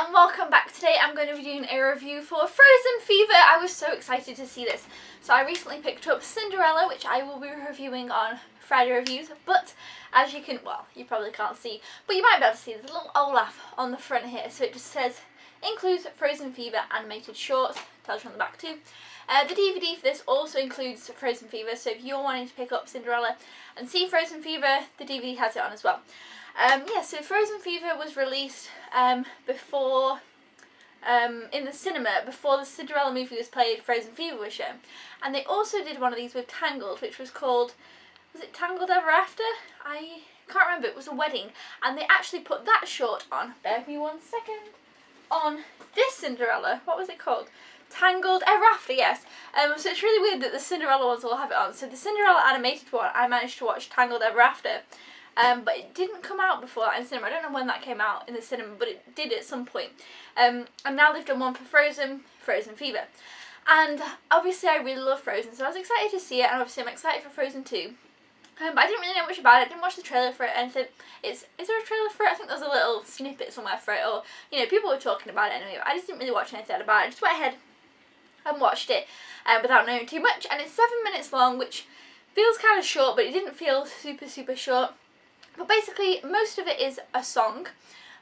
and welcome back. Today I'm going to be doing a review for Frozen Fever. I was so excited to see this. So I recently picked up Cinderella, which I will be reviewing on Friday Reviews, but as you can, well, you probably can't see, but you might be able to see, there's a little Olaf on the front here, so it just says, includes Frozen Fever animated shorts, tells you on the back too. The DVD for this also includes Frozen Fever, so if you're wanting to pick up Cinderella and see Frozen Fever, the DVD has it on as well. So Frozen Fever was released before, in the cinema, before the Cinderella movie was played, Frozen Fever was shown. And they also did one of these with Tangled, which was called, was it Tangled Ever After? I can't remember, it was a wedding. And they actually put that short on, bear with me 1 second, on this Cinderella. What was it called? Tangled Ever After, yes. So it's really weird that the Cinderella ones all have it on. So the Cinderella animated one, I managed to watch Tangled Ever After. But it didn't come out before that in cinema. I don't know when that came out in the cinema, but it did at some point. And now they've done one for Frozen Fever. And obviously I really love Frozen, so I was excited to see it, and obviously I'm excited for Frozen 2. But I didn't really know much about it. I didn't watch the trailer for it, and is there a trailer for it? I think there's a little snippet somewhere for it, or, you know, people were talking about it anyway, but I just didn't really watch anything about it. I just went ahead and watched it without knowing too much, and it's 7 minutes long, which feels kind of short, but it didn't feel super short. But basically, most of it is a song.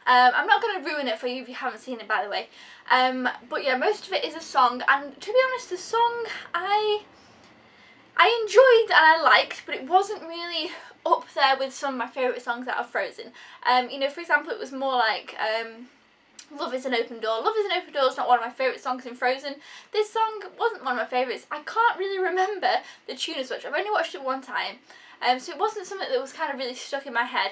I'm not going to ruin it for you if you haven't seen it, by the way. But yeah, most of it is a song, and to be honest, the song I enjoyed and I liked, but it wasn't really up there with some of my favourite songs out of Frozen. You know, for example, it was more like Love is an Open Door. Love is an Open Door is not one of my favourite songs in Frozen. This song wasn't one of my favourites. I can't really remember the tune as much. I've only watched it one time. So it wasn't something that was kind of really stuck in my head,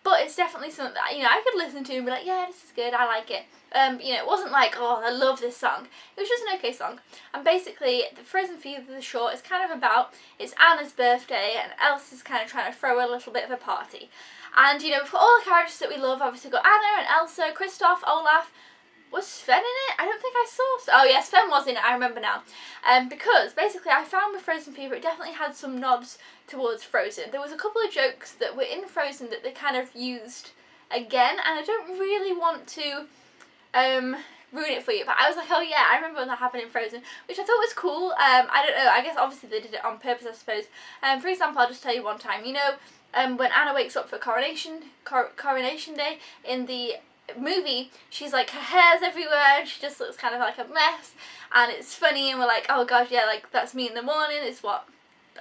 but it's definitely something that, you know, I could listen to and be like, yeah, this is good, I like it. You know, it wasn't like, oh, I love this song. It was just an okay song. And basically, the Frozen Fever, the short, is kind of about, it's Anna's birthday, and Elsa's kind of trying to throw a little bit of a party. And, you know, for all the characters that we love, obviously we've got Anna and Elsa, Kristoff, Olaf. Was Sven in it? I don't think I saw. Oh yes, Sven was in it, I remember now. Because basically I found with Frozen Fever it definitely had some nods towards Frozen. There was a couple of jokes that were in Frozen that they kind of used again, and I don't really want to ruin it for you, but I was like, oh yeah, I remember when that happened in Frozen, which I thought was cool. I don't know, I guess obviously they did it on purpose, I suppose. For example, I'll just tell you one time, you know, when Anna wakes up for Coronation Day in the movie, she's like, her hair's everywhere and she just looks kind of like a mess, and it's funny, and we're like, oh gosh, yeah, like that's me in the morning. It's what,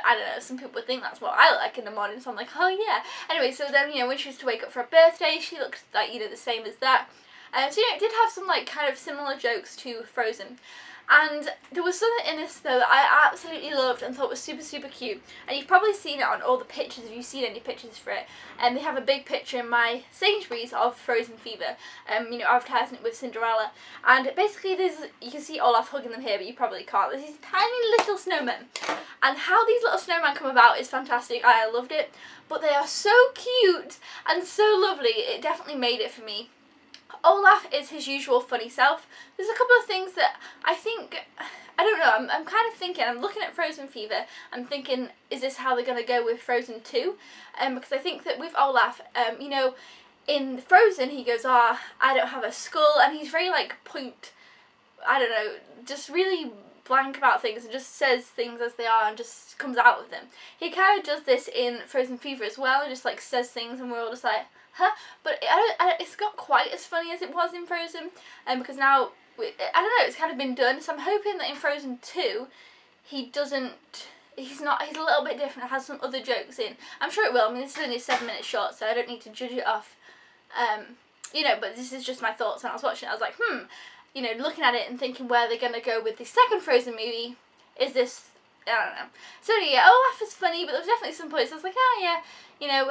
I don't know, some people would think that's what I look like in the morning, so I'm like, oh yeah. Anyway, so then, you know, when she was to wake up for her birthday, she looked like, you know, the same as that. So you know, it did have some like kind of similar jokes to Frozen. And there was something in this though that I absolutely loved and thought was super cute. And you've probably seen it on all the pictures if you've seen any pictures for it. And they have a big picture in my Sainsbury's of Frozen Fever, you know, advertising it with Cinderella. And basically you can see Olaf hugging them here, but you probably can't. There's these tiny little snowmen. And how these little snowmen come about is fantastic. I loved it. But they are so cute and so lovely. It definitely made it for me. Olaf is his usual funny self. There's a couple of things that I think, I don't know, I'm kind of thinking, I'm looking at Frozen Fever, I'm thinking, is this how they're going to go with Frozen 2? Because I think that with Olaf, you know, in Frozen he goes, I don't have a skull, and he's very like I don't know, just really blank about things and just says things as they are and just comes out with them. He kind of does this in Frozen Fever as well, and just like says things and we're all just like, huh? But it's not quite as funny as it was in Frozen, because now, I don't know, it's kind of been done, so I'm hoping that in Frozen 2, he's a little bit different, has some other jokes in. I'm sure it will. I mean, this is only a 7 minute short, so I don't need to judge it off, you know, but this is just my thoughts when I was watching it. I was like, you know, looking at it and thinking where they're going to go with the second Frozen movie. Is this, I don't know. So yeah, Olaf is funny, but there was definitely some points I was like, oh yeah, you know,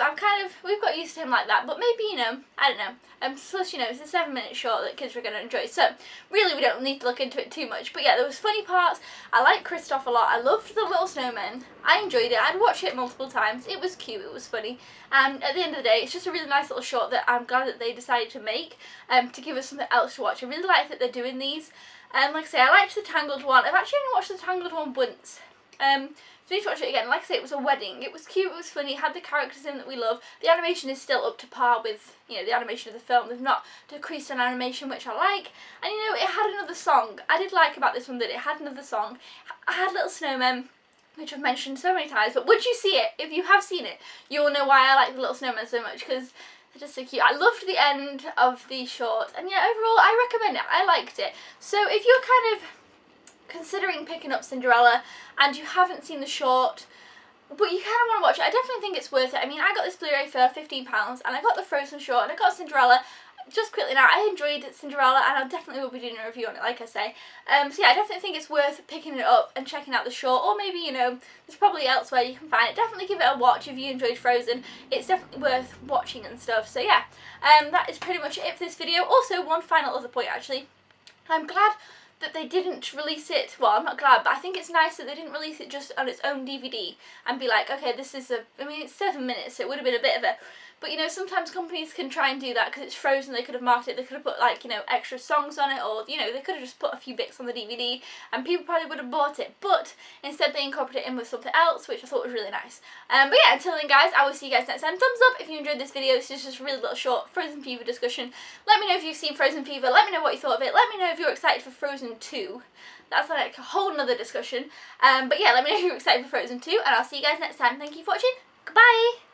we've got used to him like that, but maybe, you know, I don't know. Plus, you know, it's a 7 minute short that kids are going to enjoy, so really we don't need to look into it too much. But yeah, there was funny parts. I liked Kristoff a lot. I loved the little snowmen. I enjoyed it. I'd watch it multiple times. It was cute. It was funny. And at the end of the day, it's just a really nice little short that I'm glad that they decided to make, to give us something else to watch. I really like that they're doing these. Like I say, I liked the Tangled one. I've actually only watched the Tangled one once. So you need to watch it again. Like I say, it was a wedding. It was cute, it was funny, it had the characters in that we love. The animation is still up to par with, you know, the animation of the film. They've not decreased on animation, which I like. And you know, it had another song. I did like about this one that it had another song. I had little snowmen, which I've mentioned so many times, but would you see it? If you have seen it, you'll know why I like the little snowmen so much, because they're just so cute. I loved the end of the short, and yeah, overall, I recommend it. I liked it. So if you're kind of considering picking up Cinderella and you haven't seen the short but you kind of want to watch it, I definitely think it's worth it. I mean, I got this Blu-ray for £15 and I got the Frozen short and I got Cinderella. Just quickly now, I enjoyed Cinderella and I definitely will be doing a review on it, like I say. So yeah, I definitely think it's worth picking it up and checking out the short, or maybe, you know, there's probably elsewhere you can find it. Definitely give it a watch if you enjoyed Frozen. It's definitely worth watching and stuff. So yeah, that is pretty much it for this video. Also, one final other point actually. I'm glad that they didn't release it, well, I'm not glad, but I think it's nice that they didn't release it just on its own DVD and be like, okay, this is I mean, it's 7 minutes, so it would have been a bit of a, but you know, sometimes companies can try and do that because it's Frozen. They could have marked it, they could have put like, you know, extra songs on it, or, you know, they could have just put a few bits on the DVD and people probably would have bought it, but instead they incorporated it in with something else, which I thought was really nice. But yeah, until then guys, I will see you guys next time. Thumbs up if you enjoyed this video. This is just a really little short Frozen Fever discussion. Let me know if you've seen Frozen Fever, let me know what you thought of it, let me know if you're excited for Frozen 2. That's like a whole nother discussion. But yeah, let me know if you're excited for Frozen 2, and I'll see you guys next time. Thank you for watching. Goodbye!